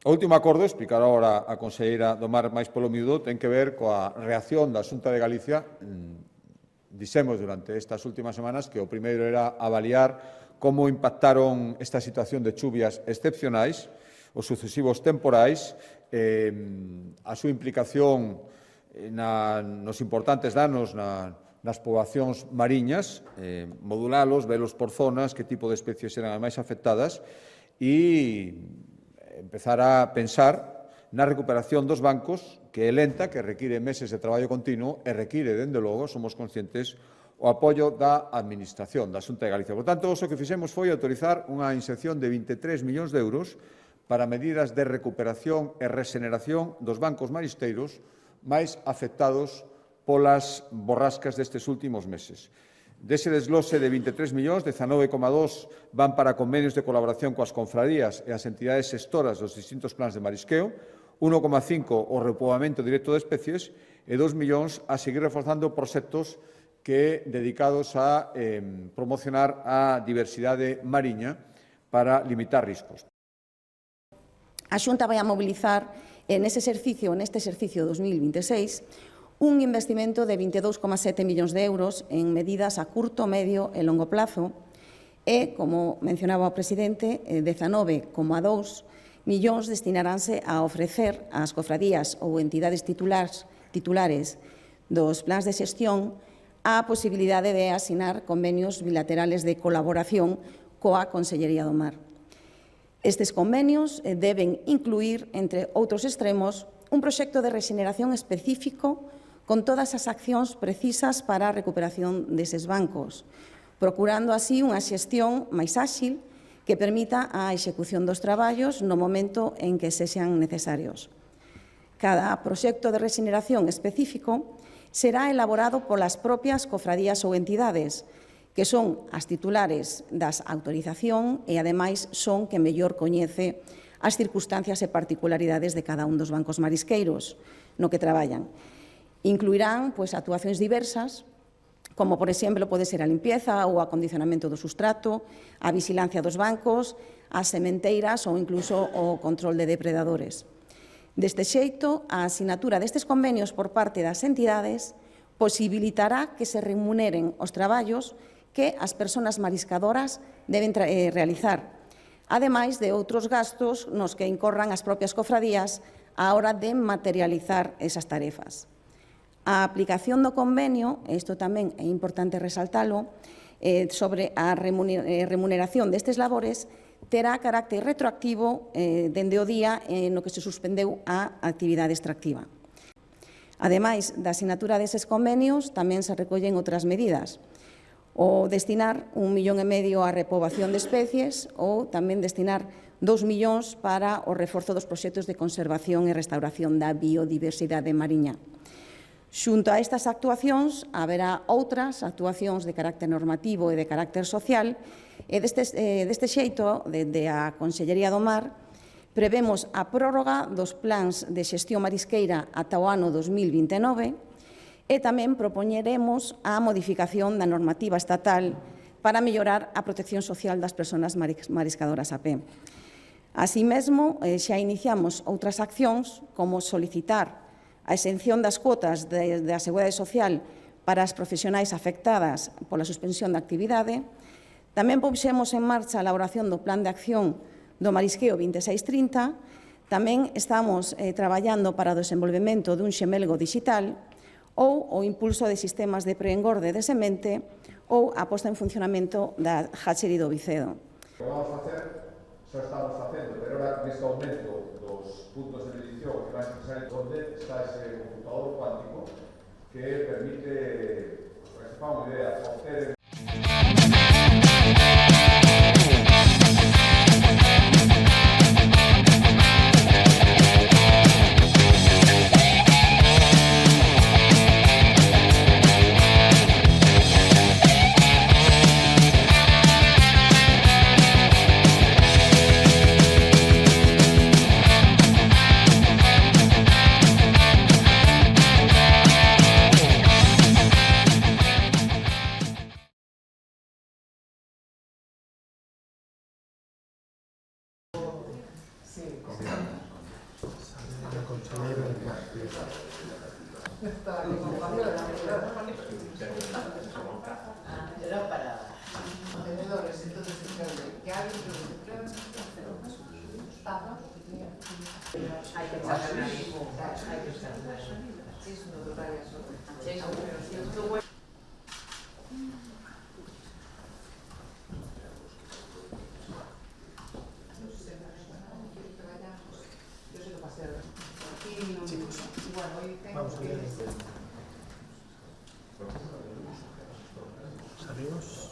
O último acordo, explicará agora a conselleira do Mar máis polo miúdo, ten que ver coa reacción da Xunta de Galicia. Dixemos durante estas últimas semanas que o primeiro era avaliar como impactaron esta situación de chuvias excepcionais, os sucesivos temporais, a súa implicación nos importantes danos nas poboacións mariñas, modulalos, velos por zonas, que tipo de especies eran as máis afectadas e empezar a pensar na recuperación dos bancos, que é lenta, que require meses de traballo continuo e require, dende logo, somos conscientes, o apoio da Administración, da Xunta de Galicia. Por tanto, o que fixemos foi autorizar unha inxección de 23 millóns de euros para medidas de recuperación e rexeneración dos bancos maristeiros máis afectados polas borrascas destes últimos meses. Dese desglose de 23 millóns, 19,2 van para convenios de colaboración coas confrarías e as entidades xestoras dos distintos plans de marisqueo, 1,5 o repoboamento directo de especies e 2 millóns a seguir reforzando proxectos dedicados a promocionar a diversidade mariña para limitar riscos. A Xunta vai a mobilizar neste exercicio 2026, un investimento de 22,7 millóns de euros en medidas a curto, medio e longo plazo e, como mencionaba o presidente, 19,2 millóns destinaránse a ofrecer ás cofradías ou entidades titulares dos plans de xestión a posibilidade de asinar convenios bilaterales de colaboración coa Consellería do Mar. Estes convenios deben incluir, entre outros extremos, un proxecto de rexeneración específico con todas as accións precisas para a recuperación deses bancos, procurando así unha xestión máis áxil que permita a execución dos traballos no momento en que sexan necesarios. Cada proxecto de rexeneración específico será elaborado polas propias cofradías ou entidades, que son as titulares das autorización e, ademais, son que mellor coñece as circunstancias e particularidades de cada un dos bancos marisqueiros no que traballan. Incluirán actuacións diversas, como, por exemplo, pode ser a limpieza ou o acondicionamento do sustrato, a vigilancia dos bancos, as sementeiras ou incluso o control de depredadores. Deste xeito, a asinatura destes convenios por parte das entidades posibilitará que se remuneren os traballos que as persoas mariscadoras deben realizar, ademais de outros gastos nos que incorran as propias cofradías á hora de materializar esas tarefas. A aplicación do convenio, isto tamén é importante resaltalo, sobre a remuneración destes labores, terá carácter retroactivo dende o día no que se suspendeu a actividade extractiva. Ademais da asinatura deses convenios, tamén se recollen outras medidas, o destinar 1,5 millón á repoboación de especies ou tamén destinar 2 millóns para o reforzo dos proxectos de conservación e restauración da biodiversidade mariña. Xunto a estas actuacións, haberá outras actuacións de carácter normativo e de carácter social e deste xeito, dende a Consellería do Mar, prevemos a prórroga dos plans de xestión marisqueira ata o ano 2029 e tamén propoñeremos a modificación da normativa estatal para mellorar a protección social das persoas mariscadoras a pé. Así mesmo, xa iniciamos outras accións, como solicitar a exención das cuotas da Seguridade Social para as profesionais afectadas pola suspensión da actividade. Tamén puxemos en marcha a elaboración do Plan de Acción do Marisqueo 2630. Tamén estamos traballando para o desenvolvemento dun xemelgo digital ou o impulso de sistemas de preengorde de semente ou a posta en funcionamento da hatchery do Vicedo. O que vamos a facer, xa estamos facendo, pero ahora neste aumento dos puntos de medición que vai expresar onde está ese computador cuántico que permite, para que se faga unha idea, obter Era para contenedores, entonces que alguien hay que echar hay que echar es no total eso. Yo sé que pasé aquí, bueno, hoy tengo que... Salimos.